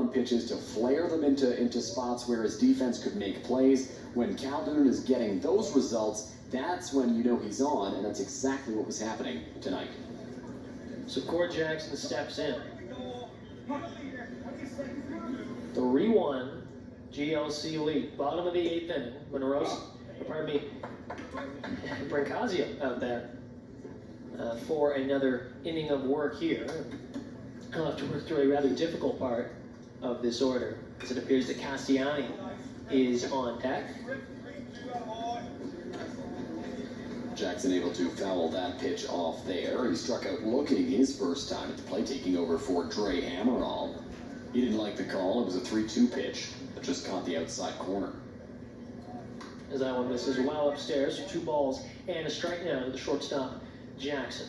on pitches to flare them into spots where his defense could make plays. When Calhoun is getting those results, that's when you know he's on, and that's exactly what was happening tonight. So Cord Jackson steps in. 3-1 GLC lead. Bottom of the 8th inning. Brancaccio out there for another inning of work here. I'll have to work through a rather difficult part of this order, as it appears that Castellani is on deck. Jackson able to foul that pitch off there. He struck out looking his first time at the plate, taking over for Dre Hammerall. He didn't like the call. It was a 3-2 pitch that just caught the outside corner. As that one misses well upstairs, 2 balls and a strike now to the shortstop, Jackson.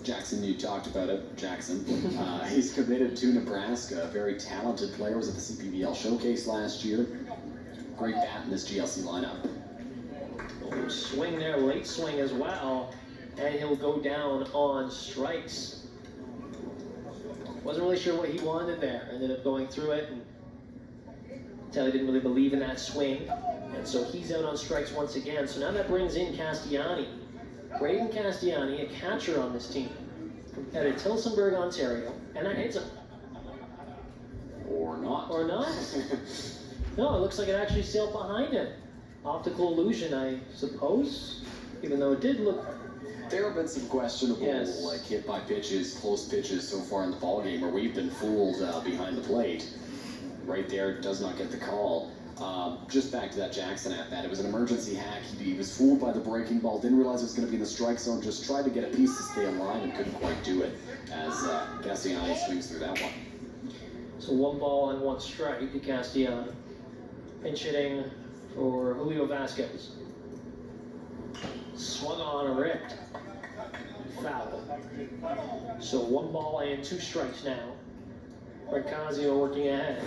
Jackson, you talked about it, Jackson. He's committed to Nebraska. A very talented player. Was at the CPBL Showcase last year. Great bat in this GLC lineup. Oh, swing there, late swing as well, and he'll go down on strikes. Wasn't really sure what he wanted there. Ended up going through it, and Telly didn't really believe in that swing, and so he's out on strikes once again. So now that brings in Castellani. Braden Castellani, a catcher on this team, out of Tillsonburg, Ontario, and that hits him. Or not. Or not. No, it looks like it actually sailed behind him. Optical illusion, I suppose, even though it did look... There have been some questionable, like hit-by pitches, close pitches so far in the ballgame where we've been fooled behind the plate. Right there, does not get the call. Just back to that Jackson at bat. It was an emergency hack. He was fooled by the breaking ball, didn't realize it was going to be in the strike zone, just tried to get a piece to stay alive and couldn't quite do it as Castellani swings through that one. So 1 ball and 1 strike to Castellani. Pinch hitting for Julio Vasquez. Swung on, ripped. Foul. So 1 ball and 2 strikes now. Brancaccio working ahead.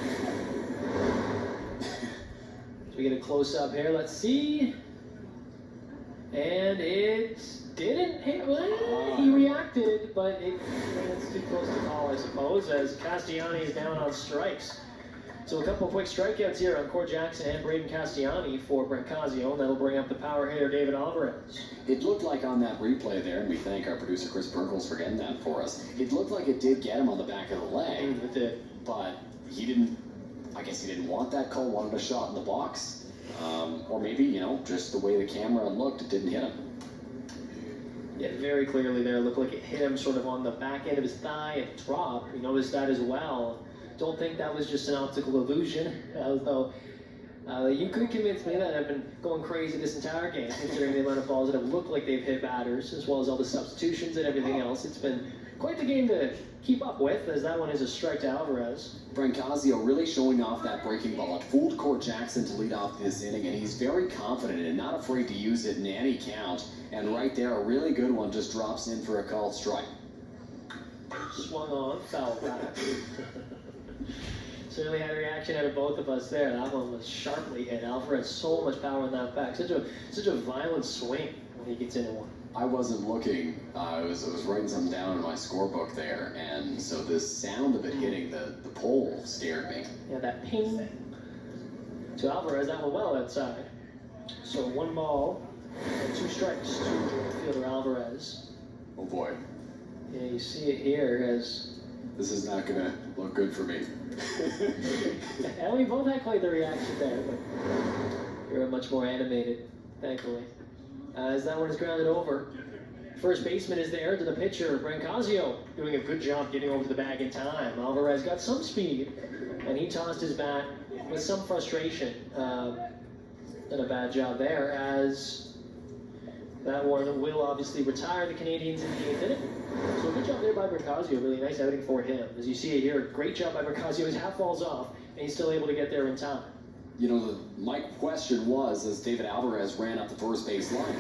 So we get a close-up here. Let's see. And it didn't hit. Well, he reacted, but it's too close to call, I suppose, as Castellani is down on strikes. So a couple of quick strikeouts here on Cord Jackson and Braden Castellani for Brancaccio, and that'll bring up the power hitter David Alvarez. It looked like on that replay there, and we thank our producer Chris Burkles for getting that for us, it looked like it did get him on the back of the leg. It did. But he didn't, I guess he didn't want that call, wanted a shot in the box. Or maybe, you know, just the way the camera looked, it didn't hit him. Yeah, very clearly there. It looked like it hit him sort of on the back end of his thigh. It dropped. You noticed that as well. Don't think that was just an optical illusion, although you could convince me that I've been going crazy this entire game, considering the amount of balls that have looked like they've hit batters, as well as all the substitutions and everything else. It's been quite the game to keep up with, as that one is a strike to Alvarez. Brancaccio really showing off that breaking ball. It fooled Cord Jackson to lead off this inning, and he's very confident and not afraid to use it in any count. And right there, a really good one just drops in for a called strike. Swung on, foul back. Certainly had a reaction out of both of us there. That one was sharply hit. Alfred had so much power in that back. Such a violent swing when he gets into one. I wasn't looking. I was writing something down in my scorebook there, and so the sound of it hitting the pole scared me. Yeah, that ping to Alvarez. That went well outside. So 1 ball and 2 strikes to fielder Alvarez. Oh boy. Yeah, you see it here as... This is not going to look good for me. And we both had quite the reaction there, but you're much more animated, thankfully. As that one is grounded over. First baseman is there to the pitcher, Brancaccio, doing a good job getting over the bag in time. Alvarez got some speed, and he tossed his bat with some frustration. Done a bad job there, as that one will obviously retire the Canadians in the 8th inning. So good job there by Brancaccio. Really nice outing for him. As you see it here, great job by Brancaccio. His half falls off, and he's still able to get there in time. You know, my question was, as David Alvarez ran up the first base line,